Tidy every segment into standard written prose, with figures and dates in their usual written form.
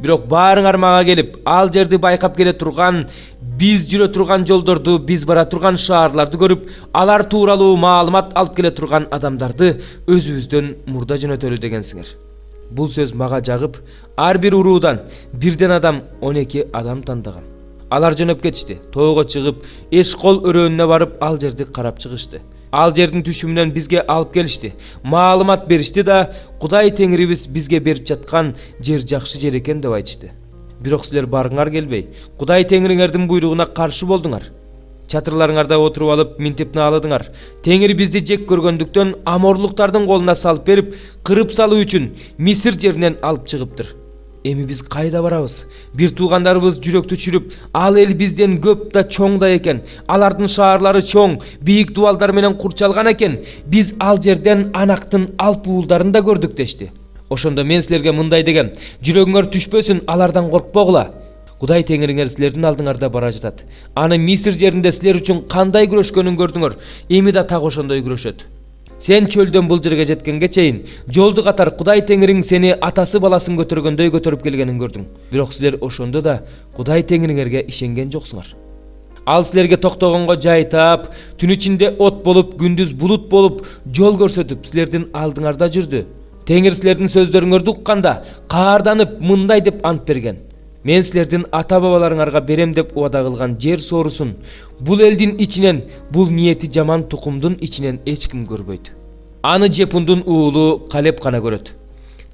Бирок баарыңар мага келип, ал жерди байкап келе турган, биз жүрө турган жолдорду, биз бара турган шаарларды көрүп, алар тууралуу маалымат алып келе турган адамдарды өзүбүздөн мурда жөнөтөлү дегенсиңер. Бул сөз мага жагып, ар бир уруудан бирден адам 12 адам тандагам. Алар жөнөп кетишти. Тоого чыгып, Эшкол өрөөнүнө барып, ал жерди карап чыгышты. Ал жердин түшүмүнөн бизге алып келишти. Маалымат беришти да, Кудай Теңирибиз бизге берип жаткан жер жакшы жер экен деп айтышты. Бирок силер баргыңар келбей, Кудай Теңириңердин буйругуна каршы болдуңар. Чатырларыңарда отуруп алып, минтип наалыдыңар. Теңир бизди жек көргөндүктөн аморлуктардын колуна салып берип, кырып салуу үчүн Мисир жеринен алып чыгыптыр. Эми биз кайда барабыз? Бир туугандарыбыз жүрөктү чүрүп, ал эл бизден көп да чоң да экен. Алардын шаарлары чоң, бийик дубалдар менен курчалган экен. Биз ал жерден Анактын Алп уулдарын да көрдүк дешти. Ошондо мен силерге мындай дегем: жүрөгүңөр түшпөсүн, алардан коркпогула. Кудай Теңириңер силердин алдыңарда бара жатат. Аны Мисир жеринде силер үчүн кандай күрөшкөнүн көрдүңөр, эми да так ошондой күрөшөт. Сен чөлдөн бул жерге жеткенге чейин жолду катар Кудай Теңириң сени атасы баласын көтөргөндөй көтөрүп келгенин көрдүң. Бирок силер ошондо да Кудай Теңириңерге ишенген жоксуңар. Ал силерге токтогонго жай таап, түн ичинде от болуп, күндүз булут болуп, жол көрсөтүп, силердин алдыңарда жүрдү. Теңир силердин сөздөрүңөрдү укканда каарданып мындай деп ант берген: мен силердин ата-бабаларыңарга берем деп убада кылган жер соорусун бул элдин ичинен, бул ниети жаман тукумдун ичинен эч ким көрбөйт. Аны Жепундун уулу Калеб гана көрөт.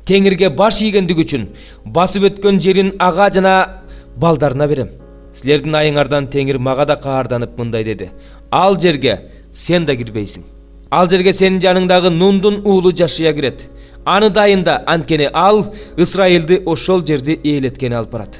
Теңирге баш ийгендик үчүн басып өткөн жерин ага жана балдарына берем. Силердин айыңардан Теңир мага да каарданып мындай деди: ал жерге сен да кирбейсиң. Ал жерге сенин жаныңдагы Нундун уулу Жашия кирет. Аны дайында, анткени ал Ысрайылды ошол жерди ээлеткени алып барат.